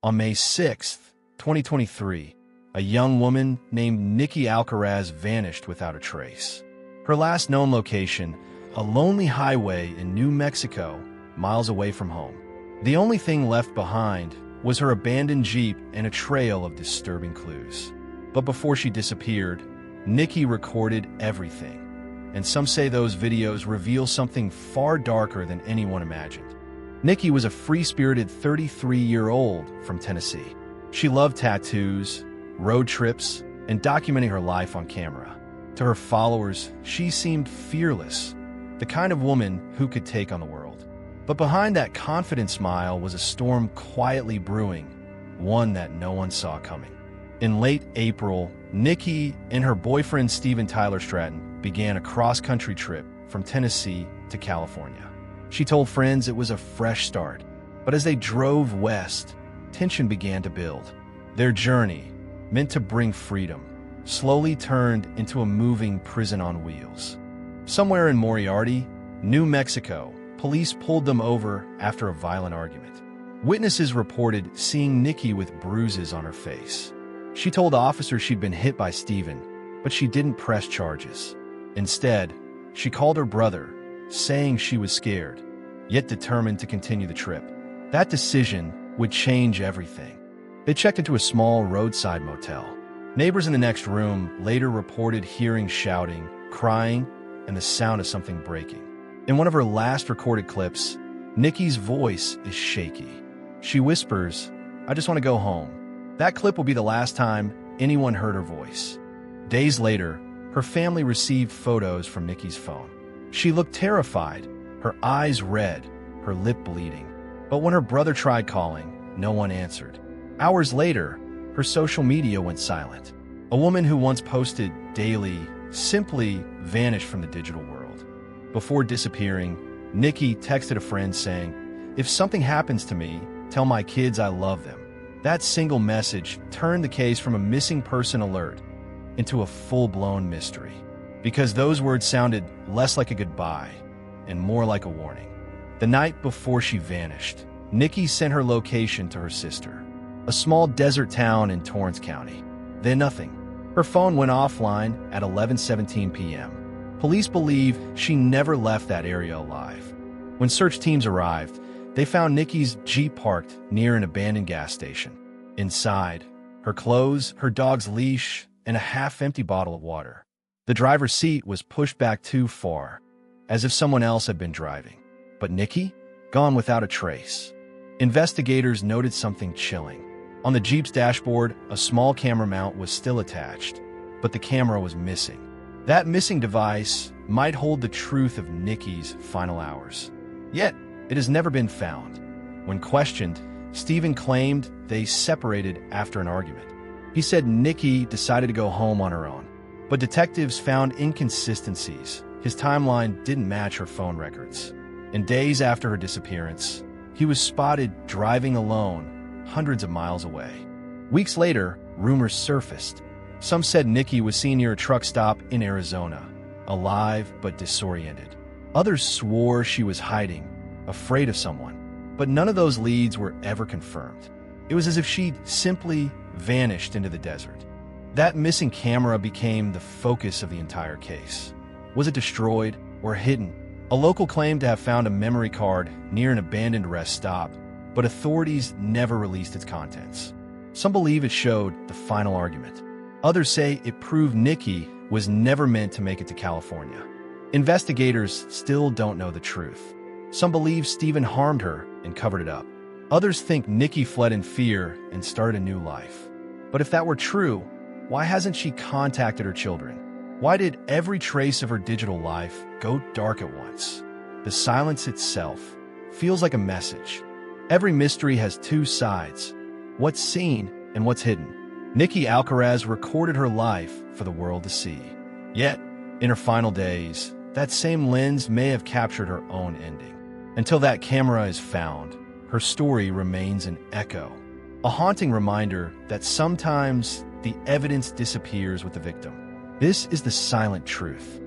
On May 6, 2023, a young woman named Nikki Alcaraz vanished without a trace. Her last known location, a lonely highway in New Mexico, miles away from home. The only thing left behind was her abandoned Jeep and a trail of disturbing clues. But before she disappeared, Nikki recorded everything. And some say those videos reveal something far darker than anyone imagined. Nikki was a free-spirited 33-year-old from Tennessee. She loved tattoos, road trips, and documenting her life on camera. To her followers, she seemed fearless, the kind of woman who could take on the world. But behind that confident smile was a storm quietly brewing, one that no one saw coming. In late April, Nikki and her boyfriend Steven Tyler Stratton began a cross-country trip from Tennessee to California. She told friends it was a fresh start, but as they drove west, tension began to build. Their journey, meant to bring freedom, slowly turned into a moving prison on wheels. Somewhere in Moriarty, New Mexico, police pulled them over after a violent argument. Witnesses reported seeing Nikki with bruises on her face. She told officers she'd been hit by Steven, but she didn't press charges. Instead, she called her brother, saying she was scared, yet determined to continue the trip. That decision would change everything. They checked into a small roadside motel. Neighbors in the next room later reported hearing shouting, crying, and the sound of something breaking. In one of her last recorded clips, Nikki's voice is shaky. She whispers, "I just want to go home." That clip will be the last time anyone heard her voice. Days later, her family received photos from Nikki's phone. She looked terrified, her eyes red, her lip bleeding. But when her brother tried calling, no one answered. Hours later, her social media went silent. A woman who once posted daily simply vanished from the digital world. Before disappearing, Nikki texted a friend saying, "If something happens to me, tell my kids I love them." That single message turned the case from a missing person alert into a full-blown mystery, because those words sounded less like a goodbye and more like a warning. The night before she vanished, Nikki sent her location to her sister, a small desert town in Torrance County. Then nothing. Her phone went offline at 11:17 p.m. Police believe she never left that area alive. When search teams arrived, they found Nikki's Jeep parked near an abandoned gas station. Inside, her clothes, her dog's leash, and a half-empty bottle of water. The driver's seat was pushed back too far, as if someone else had been driving. But Nikki? Gone without a trace. Investigators noted something chilling. On the Jeep's dashboard, a small camera mount was still attached, but the camera was missing. That missing device might hold the truth of Nikki's final hours. Yet, it has never been found. When questioned, Steven claimed they separated after an argument. He said Nikki decided to go home on her own, but detectives found inconsistencies. His timeline didn't match her phone records. And days after her disappearance, he was spotted driving alone, hundreds of miles away. Weeks later, rumors surfaced. Some said Nikki was seen near a truck stop in Arizona, alive but disoriented. Others swore she was hiding, afraid of someone. But none of those leads were ever confirmed. It was as if she'd simply vanished into the desert. That missing camera became the focus of the entire case. Was it destroyed or hidden? A local claimed to have found a memory card near an abandoned rest stop, but authorities never released its contents. Some believe it showed the final argument. Others say it proved Nikki was never meant to make it to California. Investigators still don't know the truth. Some believe Steven harmed her and covered it up. Others think Nikki fled in fear and started a new life. But if that were true, why hasn't she contacted her children? Why did every trace of her digital life go dark at once? The silence itself feels like a message. Every mystery has two sides, what's seen and what's hidden. Nikki Alcaraz recorded her life for the world to see. Yet, in her final days, that same lens may have captured her own ending. Until that camera is found, her story remains an echo, a haunting reminder that sometimes the evidence disappears with the victim. This is the silent truth.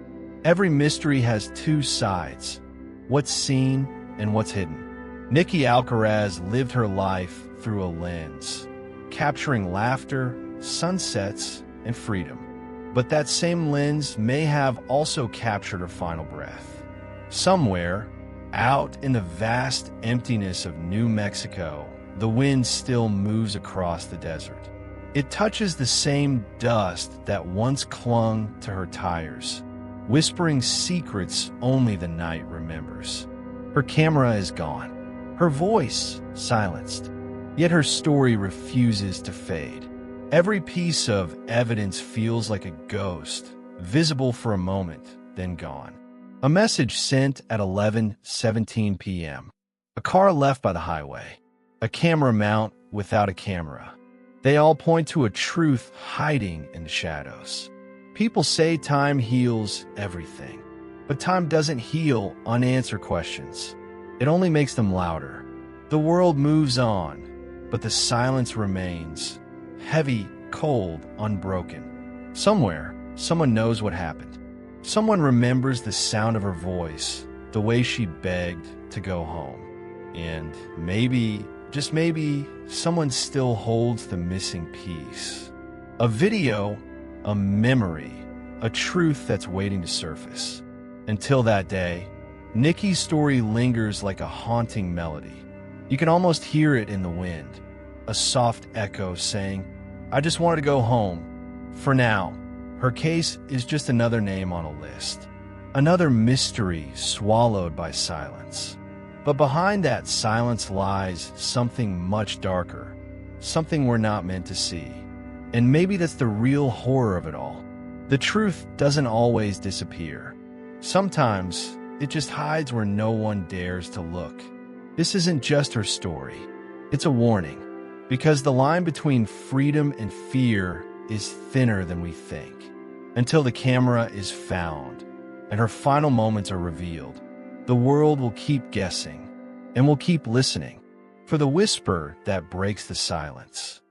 Every mystery has two sides, what's seen and what's hidden. Nikki Alcaraz lived her life through a lens, capturing laughter, sunsets, and freedom. But that same lens may have also captured her final breath. Somewhere, out in the vast emptiness of New Mexico, the wind still moves across the desert. It touches the same dust that once clung to her tires, whispering secrets only the night remembers. Her camera is gone, her voice silenced, yet her story refuses to fade. Every piece of evidence feels like a ghost, visible for a moment, then gone. A message sent at 11:17 p.m. A car left by the highway. A camera mount without a camera. They all point to a truth hiding in the shadows. People say time heals everything, but time doesn't heal unanswered questions. It only makes them louder. The world moves on, but the silence remains, heavy, cold, unbroken. Somewhere, someone knows what happened. Someone remembers the sound of her voice, the way she begged to go home. And maybe, just maybe, someone still holds the missing piece. A video, a memory, a truth that's waiting to surface. Until that day, Nikki's story lingers like a haunting melody. You can almost hear it in the wind, a soft echo saying, "I just wanted to go home." For now, her case is just another name on a list, another mystery swallowed by silence. But behind that silence lies something much darker, something we're not meant to see. And maybe that's the real horror of it all. The truth doesn't always disappear. Sometimes it just hides where no one dares to look. This isn't just her story. It's a warning, because the line between freedom and fear is thinner than we think. Until the camera is found and her final moments are revealed, the world will keep guessing and will keep listening for the whisper that breaks the silence.